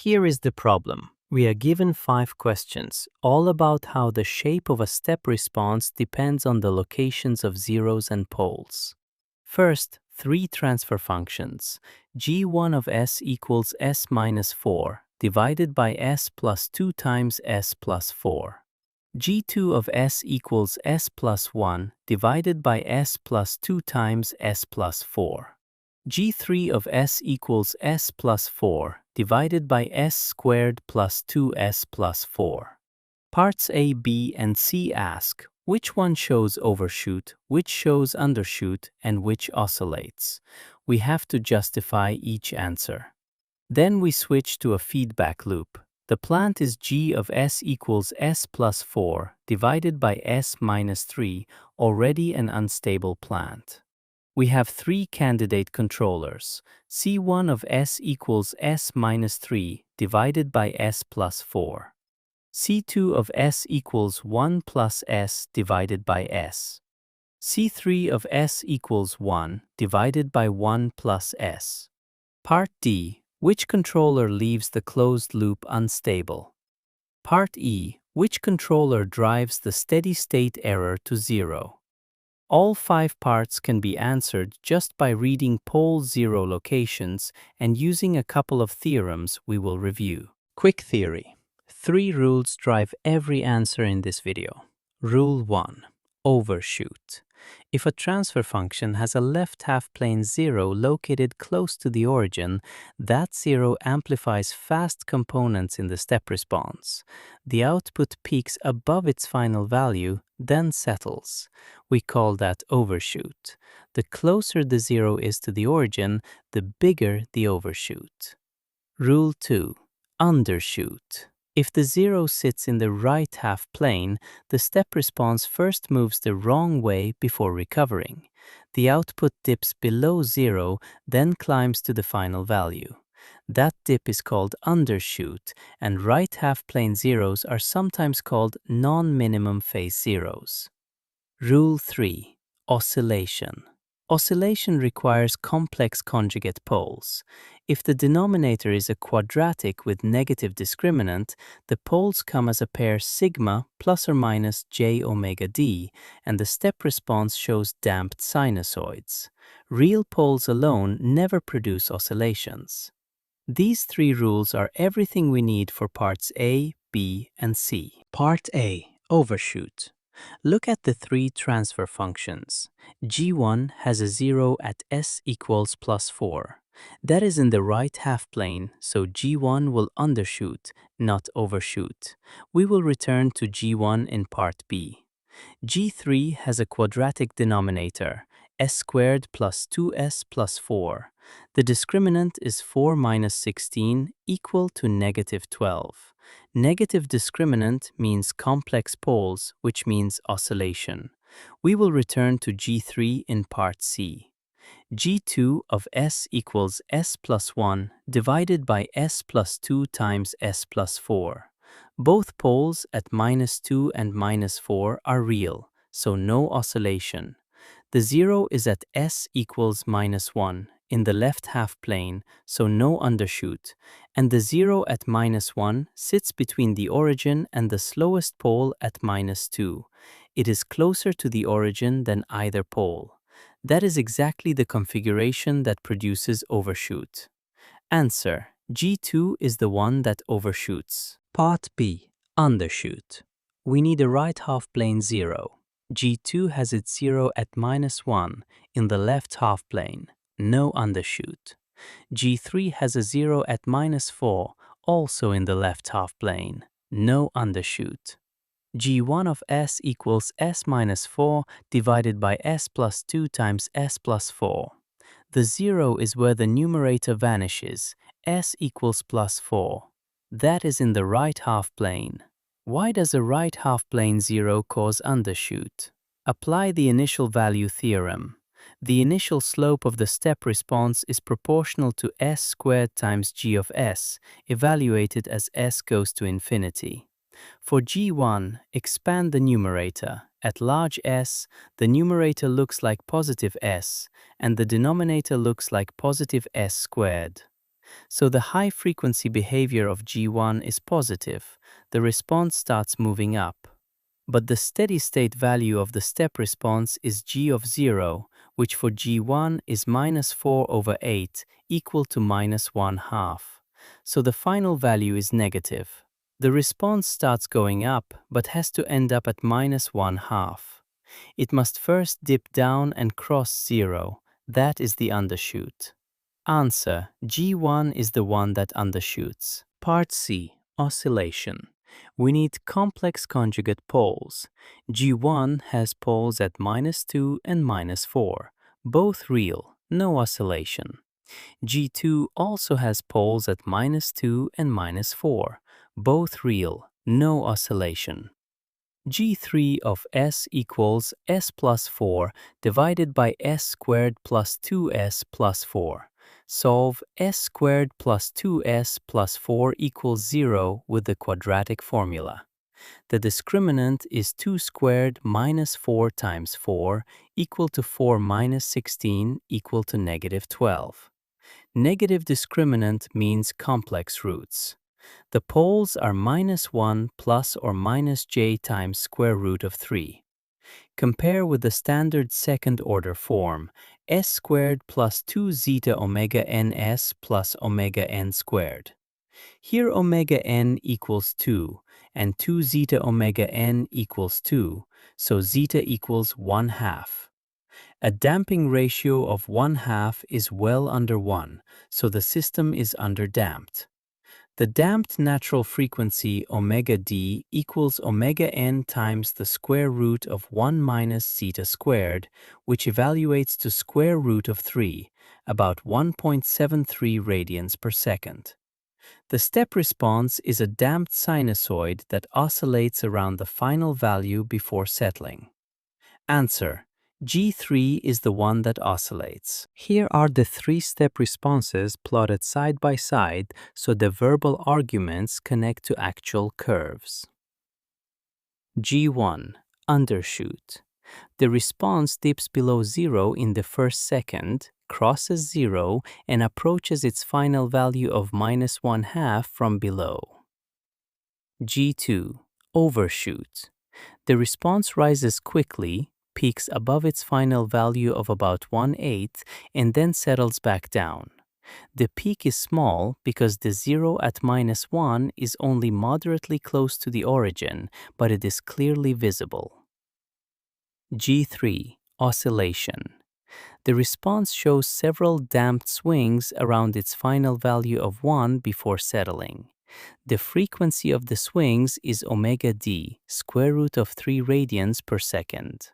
Here is the problem. We are given 5 questions, all about how the shape of a step response depends on the locations of zeros and poles. First, 3 transfer functions. g1 of s equals s minus 4 divided by s plus 2 times s plus 4. g2 of s equals s plus 1 divided by s plus 2 times s plus 4. g3 of s equals s plus 4 divided by s squared plus 2s plus 4. Parts A, B, and C ask, which one shows overshoot, which shows undershoot, and which oscillates. We have to justify each answer. Then we switch to a feedback loop. The plant is g of s equals s plus 4 divided by s minus 3, already an unstable plant. We have 3 candidate controllers. C1 of s equals s minus 3 divided by s plus 4. C2 of s equals 1 plus s divided by s. C3 of s equals 1 divided by 1 plus s. Part D, which controller leaves the closed loop unstable? Part E, which controller drives the steady-state error to 0? All 5 parts can be answered just by reading pole 0 locations and using a couple of theorems we will review. Quick theory. 3 rules drive every answer in this video. Rule 1. Overshoot. If a transfer function has a left half-plane 0 located close to the origin, that 0 amplifies fast components in the step response. The output peaks above its final value, then settles. We call that overshoot. The closer the 0 is to the origin, the bigger the overshoot. Rule 2. Undershoot. If the 0 sits in the right half plane, the step response first moves the wrong way before recovering. The output dips below 0, then climbs to the final value. That dip is called undershoot, and right half plane zeros are sometimes called non-minimum phase zeros. Rule 3. Oscillation. Oscillation requires complex conjugate poles. If the denominator is a quadratic with negative discriminant, the poles come as a pair sigma plus or minus j omega d, and the step response shows damped sinusoids. Real poles alone never produce oscillations. These 3 rules are everything we need for parts A, B, and C. Part A. Overshoot. Look at the 3 transfer functions. g1 has a 0 at s equals plus 4. That is in the right half plane, so g1 will undershoot, not overshoot. We will return to g1 in part B. g3 has a quadratic denominator, s squared plus 2s plus 4. The discriminant is 4 minus 16 equal to negative 12. Negative discriminant means complex poles, which means oscillation. We will return to g3 in part C. g2 of s equals s plus 1 divided by s plus 2 times s plus 4. Both poles at minus 2 and minus 4 are real, so no oscillation. The 0 is at s equals minus 1 in the left half plane, so no undershoot, and the 0 at minus 1 sits between the origin and the slowest pole at minus 2. It is closer to the origin than either pole. That is exactly the configuration that produces overshoot. Answer: G2 is the one that overshoots. Part B. Undershoot. We need a right half plane 0. G2 has its 0 at minus 1 in the left half plane. No undershoot. G3 has a 0 at minus 4, also in the left half plane. No undershoot. g1 of s equals s minus 4 divided by s plus 2 times s plus 4. The 0 is where the numerator vanishes, s equals plus 4. That is in the right half plane. Why does a right half plane 0 cause undershoot? Apply the initial value theorem. The initial slope of the step response is proportional to s squared times g of s, evaluated as s goes to infinity. For g1, expand the numerator. At large S, the numerator looks like positive s, and the denominator looks like positive s squared. So the high-frequency behavior of G1 is positive. The response starts moving up. But the steady-state value of the step response is G of 0, which for G1 is -4/8, equal to -1/2. So the final value is negative. The response starts going up, but has to end up at -1/2. It must first dip down and cross 0. That is the undershoot. Answer: G1 is the one that undershoots. Part C. Oscillation. We need complex conjugate poles. G1 has poles at -2 and -4, both real, no oscillation. G2 also has poles at -2 and -4, both real, no oscillation. G3 of S equals S plus 4 divided by S squared plus 2S plus 4. Solve S squared plus 2S plus 4 equals 0 with the quadratic formula. The discriminant is 2 squared minus 4 times 4 equal to 4 minus 16 equal to -12. Negative discriminant means complex roots. The poles are -1 plus or minus j times square root of 3. Compare with the standard second-order form, s squared plus 2 zeta omega ns plus omega n squared. Here omega n equals 2, and 2 zeta omega n equals 2, so zeta equals 1/2. A damping ratio of 1/2 is well under 1, so the system is underdamped. The damped natural frequency omega d equals omega n times the square root of 1 minus zeta squared, which evaluates to square root of 3, about 1.73 radians per second. The step response is a damped sinusoid that oscillates around the final value before settling. Answer: G3 is the one that oscillates. Here are the three-step responses plotted side by side so the verbal arguments connect to actual curves. G1. Undershoot. The response dips below 0 in the first second, crosses 0, and approaches its final value of -1/2 from below. G2. Overshoot. The response rises quickly, peaks above its final value of about 1/8, and then settles back down. The peak is small because the 0 at -1 is only moderately close to the origin, but it is clearly visible. G3. Oscillation. The response shows several damped swings around its final value of 1 before settling. The frequency of the swings is omega d, square root of 3 radians per second.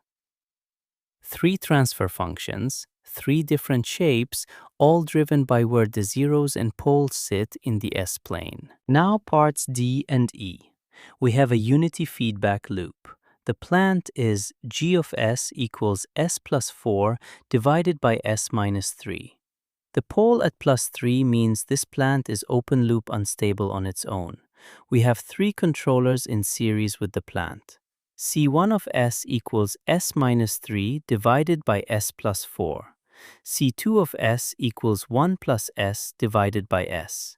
3 transfer functions, 3 different shapes, all driven by where the zeros and poles sit in the S-plane. Now parts D and E. We have a unity feedback loop. The plant is G of S equals S plus 4 divided by S minus 3. The pole at +3 means this plant is open loop unstable on its own. We have 3 controllers in series with the plant. C1 of S equals S minus 3 divided by S plus 4. C2 of S equals 1 plus S divided by S.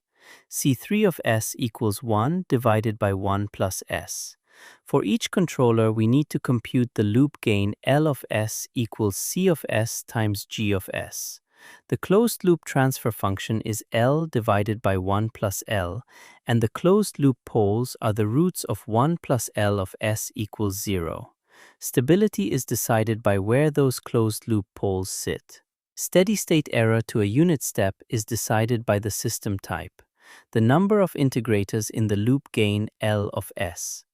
C3 of S equals 1 divided by 1 plus S. For each controller, we need to compute the loop gain L of S equals C of S times G of S. The closed-loop transfer function is L divided by 1 plus L, and the closed-loop poles are the roots of 1 plus L of S equals 0. Stability is decided by where those closed-loop poles sit. Steady-state error to a unit step is decided by the system type, the number of integrators in the loop gain L of S.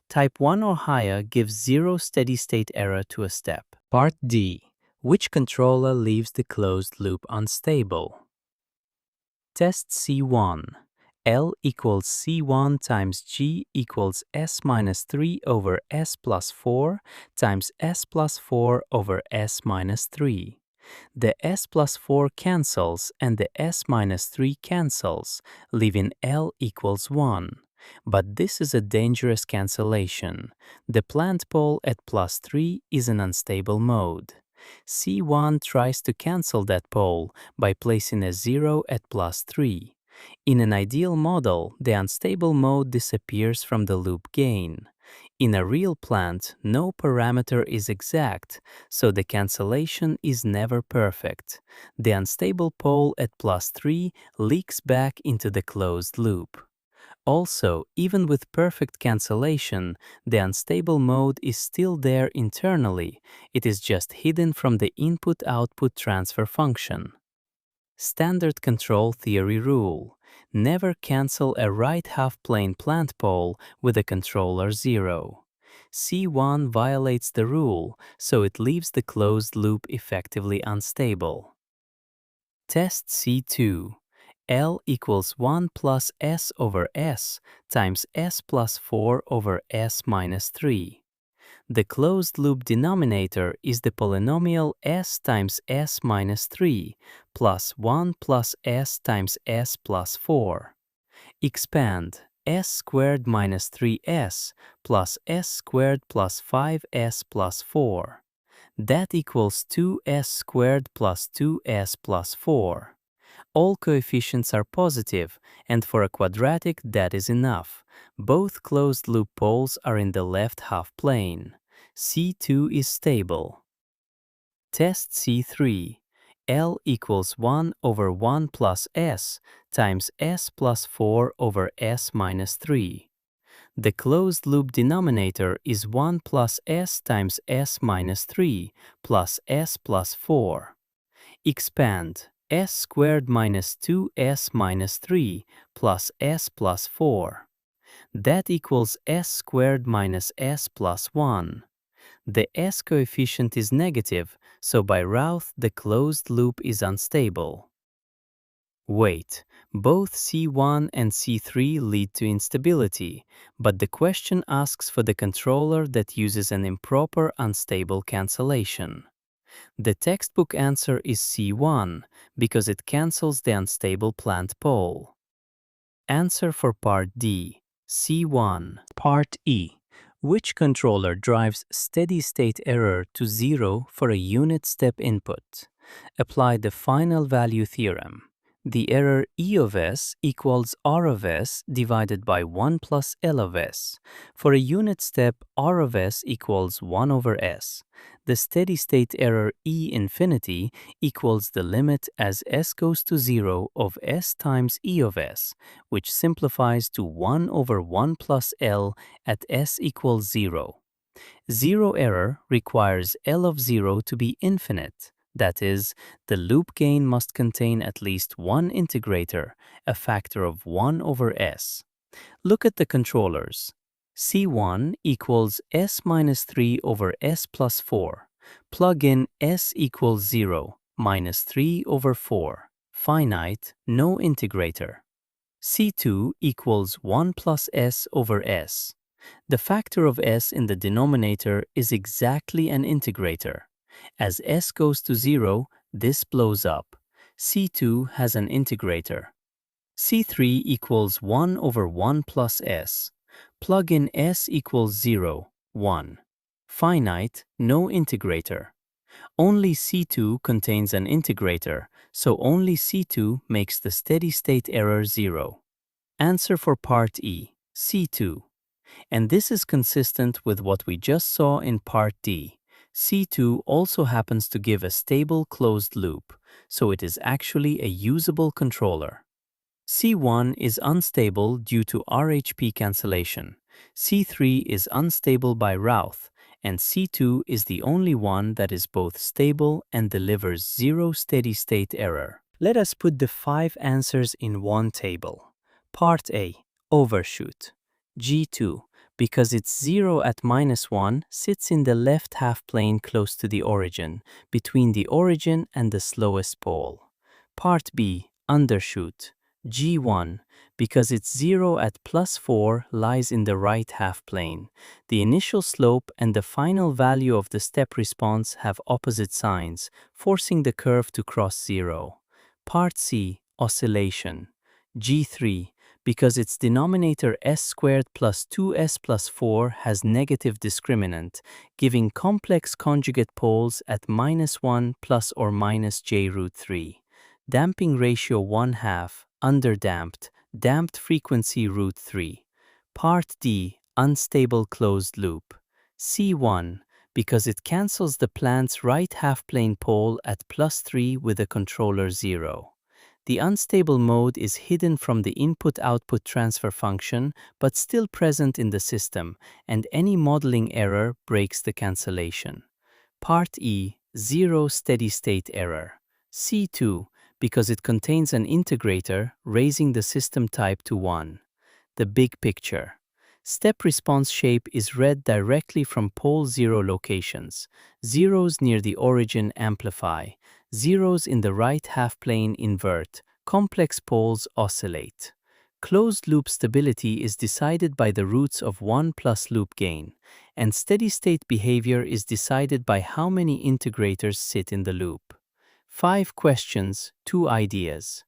Type 1 or higher gives 0 steady-state error to a step. Part D. Which controller leaves the closed loop unstable? Test C1. L equals C1 times G equals S minus 3 over S plus 4 times S plus 4 over S minus 3. The S plus 4 cancels and the S minus 3 cancels, leaving L equals 1. But this is a dangerous cancellation. The plant pole at +3 is an unstable mode. C1 tries to cancel that pole by placing a 0 at +3. In an ideal model, the unstable mode disappears from the loop gain. In a real plant, no parameter is exact, so the cancellation is never perfect. The unstable pole at +3 leaks back into the closed loop. Also, even with perfect cancellation, the unstable mode is still there internally. It is just hidden from the input-output transfer function. Standard control theory rule: never cancel a right half-plane plant pole with a controller 0. C1 violates the rule, so it leaves the closed loop effectively unstable. Test C2. L equals 1 plus S over S times S plus 4 over S minus 3. The closed loop denominator is the polynomial S times S minus 3 plus 1 plus S times S plus 4. Expand S squared minus 3S plus S squared plus 5S plus 4. That equals 2S squared plus 2S plus 4. All coefficients are positive, and for a quadratic that is enough. Both closed-loop poles are in the left half-plane. C2 is stable. Test C3. L equals 1 over 1 plus S times S plus 4 over S minus 3. The closed-loop denominator is 1 plus S times S minus 3 plus S plus 4. Expand S squared minus 2S minus 3 plus S plus 4. That equals S squared minus S plus 1. The S coefficient is negative, so by Routh the closed loop is unstable. Wait, both C1 and C3 lead to instability, but the question asks for the controller that uses an improper unstable cancellation. The textbook answer is C1 because it cancels the unstable plant pole. Answer for part D, C1. Part E. Which controller drives steady-state error to 0 for a unit step input? Apply the final value theorem. The error E of S equals R of S divided by 1 plus L of S. For a unit step, R of S equals 1 over S. The steady-state error E infinity equals the limit as S goes to 0 of S times E of S, which simplifies to 1 over 1 plus L at S equals 0. Zero error requires L of 0 to be infinite. That is, the loop gain must contain at least one integrator, a factor of 1 over S. Look at the controllers. C1 equals S minus 3 over S plus 4. Plug in S equals 0, minus 3 over 4. Finite, no integrator. C2 equals 1 plus S over S. The factor of S in the denominator is exactly an integrator. As S goes to 0, this blows up. C2 has an integrator. C3 equals 1 over 1 plus S. Plug in S equals 0, 1. Finite, no integrator. Only C2 contains an integrator, so only C2 makes the steady-state error 0. Answer for part E, C2. And this is consistent with what we just saw in part D. C2 also happens to give a stable closed loop, so it is actually a usable controller. C1 is unstable due to RHP cancellation. C3 is unstable by Routh, and C2 is the only one that is both stable and delivers 0 steady-state error. Let us put the 5 answers in one table. Part A, Overshoot. G2, because it's 0 at -1, sits in the left half-plane close to the origin, between the origin and the slowest pole. Part B, Undershoot. G1, because it's 0 at +4 lies in the right half-plane. The initial slope and the final value of the step response have opposite signs, forcing the curve to cross 0. Part C, Oscillation. G3, because its denominator s squared plus 2s plus 4 has negative discriminant, giving complex conjugate poles at -1 plus or minus j root 3. Damping ratio 1/2, underdamped, damped frequency root 3. Part D, unstable closed loop. C1, because it cancels the plant's right half-plane pole at +3 with a controller 0. The unstable mode is hidden from the input-output transfer function but still present in the system, and any modeling error breaks the cancellation. Part E, zero steady-state error. C2, because it contains an integrator, raising the system type to 1. The big picture. Step response shape is read directly from pole 0 locations. Zeros near the origin amplify. Zeros in the right half-plane invert. Complex poles oscillate. Closed-loop stability is decided by the roots of 1 plus loop gain, and steady-state behavior is decided by how many integrators sit in the loop. 5 questions, 2 ideas.